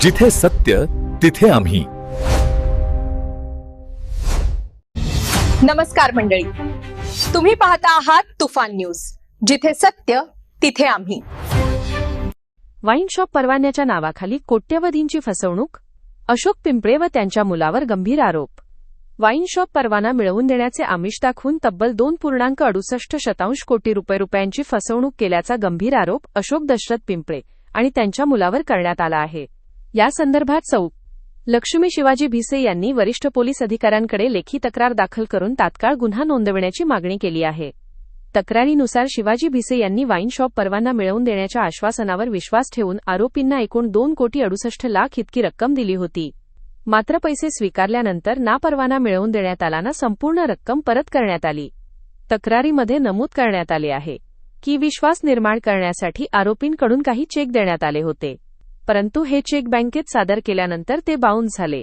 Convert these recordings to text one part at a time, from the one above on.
जिथे सत्य तिथे आम्ही. नमस्कार मंडळी, तुम्ही पाहता आहात तुफान न्यूज, जिथे सत्य तिथे आम्ही. वाईन शॉप परवान्याच्या नावाखाली कोट्यवधींची फसवणूक, अशोक पिंपळे व त्यांच्या मुलावर गंभीर आरोप. वाईन शॉप परवाना मिळवून देण्याचे आमिष दाखवून तब्बल 2.68 कोटी रुपयांची फसवणूक केल्याचा गंभीर आरोप अशोक दशरथ पिंपळे आणि त्यांच्या मुलावर करण्यात आला आहे. या संदर्भात सौ. लक्ष्मी शिवाजी भिसे यांनी वरिष्ठ पोलीस अधिकाऱ्यांकडे लेखी तक्रार दाखल करून तात्काळ गुन्हा नोंदविण्याची मागणी केली आहे. तक्रारीनुसार शिवाजी भिसे यांनी वाईन शॉप परवाना मिळवून देण्याच्या आश्वासनावर विश्वास ठेवून आरोपींना एकूण 2,68,00,000 इतकी रक्कम दिली होती. मात्र पैसे स्वीकारल्यानंतर ना परवाना मिळवून देण्यात आला ना संपूर्ण रक्कम परत करण्यात आली. तक्रारीमध्ये नमूद करण्यात आले आहे की विश्वास निर्माण करण्यासाठी आरोपींकडून काही चेक देण्यात आले होते, परंतु हे चेक बँकेत सादर केल्यानंतर ते बाउन्स झाले.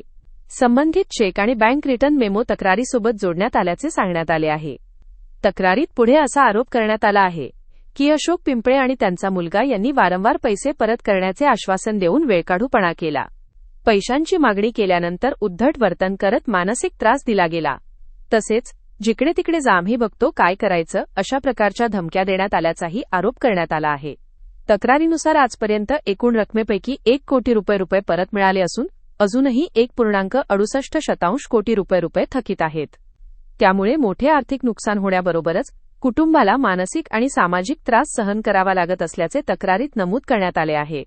संबंधित चेक आणि बँक रिटर्न मेमो तक्रारीसोबत जोडण्यात आल्याचे सांगण्यात आले आहे. तक्रारीत पुढे असा आरोप करण्यात आला आहे की अशोक पिंपळे आणि त्यांचा मुलगा यांनी वारंवार पैसे परत करण्याचे आश्वासन देऊन वेळकाढूपणा केला. पैशांची मागणी केल्यानंतर उद्धट वर्तन करत मानसिक त्रास दिला गेला. तसेच जिकडे तिकडे जामही बघतो काय करायचं अशा प्रकारच्या धमक्या देण्यात आल्याचाही आरोप करण्यात आला आहे. तक्रारीनुसार आजपर्यंत एकूण रकमेपैकी 1 कोटी रुपये परत मिळाले असून अजूनही 1.68 कोटी रुपये थकीत आहेत. त्यामुळे मोठे आर्थिक नुकसान होण्याबरोबरच कुटुंबाला मानसिक आणि सामाजिक त्रास सहन करावा लागत असल्याचे तक्रारीत नमूद करण्यात आले आहे.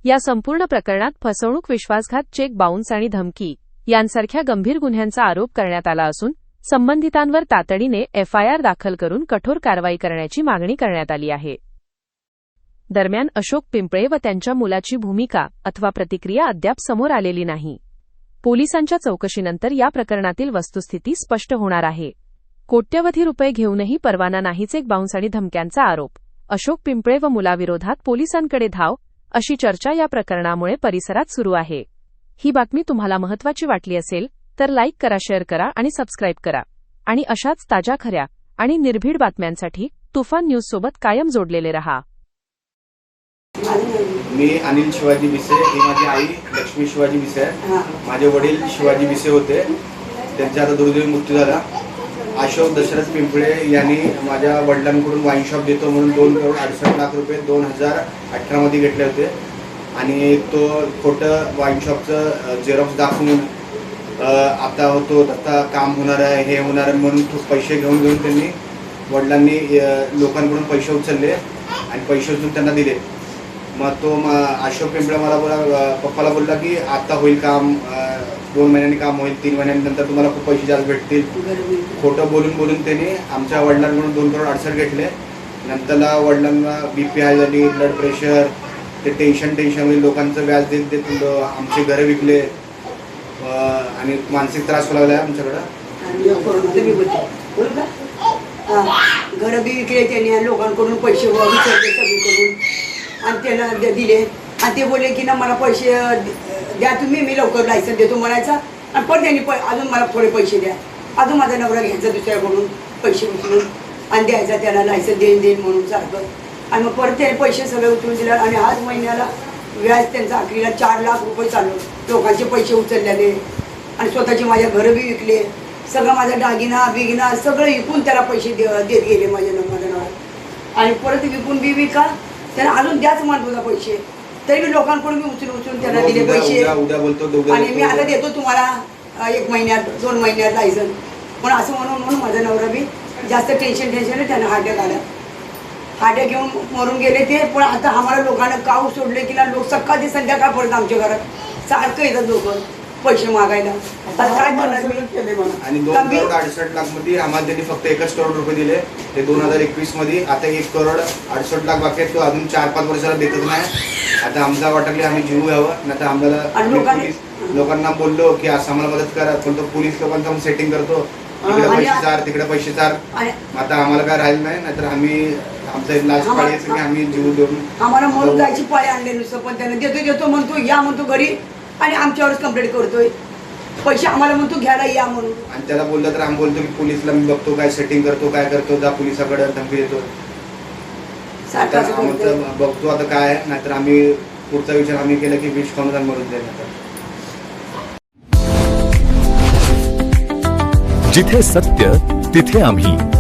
या संपूर्ण प्रकरणात फसवणूक, विश्वासघात, चेक बाउन्स आणि धमकी यांसारख्या गंभीर गुन्ह्यांचा आरोप करण्यात आला असून संबंधितांवर तातडीने FIR दाखल करून कठोर कारवाई करण्याची मागणी करण्यात आली आहे. दरम्यान अशोक पिंपळे व त्यांच्या मुलाची भूमिका अथवा प्रतिक्रिया अद्याप समोर आलेली नाही. पोलिसांच्या चौकशीनंतर या प्रकरणातील वस्तुस्थिती स्पष्ट होणार आहे. कोट्यवधी रुपये घेऊनही परवाना नाही, चेक बाउन्स आणि धमक्यांचा आरोप. अशोक पिंपळे व मुलाविरोधात पोलिसांकडे धाव, अशी चर्चा या प्रकरणामुळे परिसरात सुरू आहे. ही बातमी तुम्हाला महत्त्वाची वाटली असेल तर लाईक करा, शेअर करा आणि सबस्क्राईब करा. आणि अशाच ताज्या, खऱ्या आणि निर्भीड बातम्यांसाठी तुफान न्यूज सोबत कायम जोडलेले रहा. मी अनिल शिवाजी भिसे, ही माझी आई लक्ष्मी शिवाजी भिसे आहे. माझे वडील शिवाजी भिसे होते, त्यांचा आता दुर्दैवी मृत्यू झाला. अशोक दशरथ पिंपळे यांनी माझ्या वडिलांकडून वाईन शॉप देतो म्हणून 2,68,00,000 रुपये 2018 मध्ये घेतले होते आणि तो खोटं वाईन शॉपचं झेरॉक्स दाखवून आता होतो आता काम होणार आहे, हे होणार आहे म्हणून पैसे घेऊन त्यांनी वडिलांनी लोकांकडून पैसे उचलले आणि पैसे उचलून त्यांना दिले. मग तो अशोक पिंपळे मला पप्पाला बोलला की आता होईल काम, 2 महिन्यांनी काम होईल, 3 महिन्यांनंतर तुम्हाला खूप पैसे जास्त भेटतील. खोटं बोलून त्यांनी आमच्या वडिलांकडून 2,68,00,000 घेतले. नंतरला वडिलांना BP हाय झाली, ब्लड प्रेशर, ते टेन्शन लोकांचं व्याज देत आमची घरं विकले आणि मानसिक त्रास व्हायला लागला आमच्याकडं. घरं बी विकले त्यांनी, लोकांकडून पैसे विचारले सगळीकडून आणि त्यांना दिले. आणि ते बोलले की ना मला पैसे द्या तुम्ही, मी लवकर लायसन देतो म्हणायचा. आणि पण त्यांनी अजून मला थोडे पैसे द्या, अजून माझा नवरा घ्यायचा दुसऱ्याकडून पैसे उचलून आणि द्यायचा त्याला लायसन देईन म्हणून सारखं. आणि मग परत त्याने पैसे सगळे उचलून दिले आणि आज महिन्याला व्याज त्यांचा अखेरीला 4 लाख रुपये चालू. लोकांचे पैसे उचललेले आणि स्वतःचे माझ्या घरं बी विकले, सगळं माझा दागिना सगळं विकून त्याला पैसे देत गेले माझ्या नवरा. आणि परत विका त्याला अजून द्याच म्हणत होता पैसे, तरी मी लोकांकडून मी उचलून त्यांना दिले पैसे. आणि मी आता देतो तुम्हाला 1 महिन्यात 2 महिन्यात लायसन पण असं म्हणून माझा नवरा बी जास्त टेन्शन त्यानं हार्ट अटॅक घेऊन मरून गेले ते. पण आता आम्हाला लोकांना काऊ सोडले की ना, लोक सकाळ ते संध्याकाळ पडत आमच्या घरात सारखं येतात लोक पैसे मागायला. काय करणार आणि 2,68,00,000 मध्ये आम्हाला त्यांनी फक्त 1 करोड रुपये दिले. ते 2021 मध्ये आता 1,68,00,000 बाकी आहेत, तो अजून 4-5 वर्षाला देतच नाही. आता आमचा वाटले आम्ही जीव घ्यावं, नाही तर आम्हाला लोकांना बोललो की असं आम्हाला मदत करा, पण तो पोलीस लोकांचा सेटिंग करतो, तिकडे पैसे चार तिकडे पैसे चार. आता आम्हाला काय राहिलं नाही, नाहीतर आम्ही आमचा लास्ट पाळी की आम्ही जीव देऊन आम्हाला मरून जायची पाळी आणले नुसतं. पण त्यांना देतो म्हणतो, या म्हणतो घरी आणि आमच्यावरच कंप्लेंट करतोय. पैसे आम्हाला म्हणतो घ्यायला या म्हणून. आणि त्याला बोललं तर आम्ही बोलतो की पोलिसला मी बघतो काय सेटिंग करतो, काय करतो, जा पोलिसाकडे धमकी देतो. आमचं बघतो आता काय, नाहीतर आम्ही पुढचा विचार आम्ही केला की विष खाऊन मरून देण्याचा. जिथे सत्य तिथे आम्ही.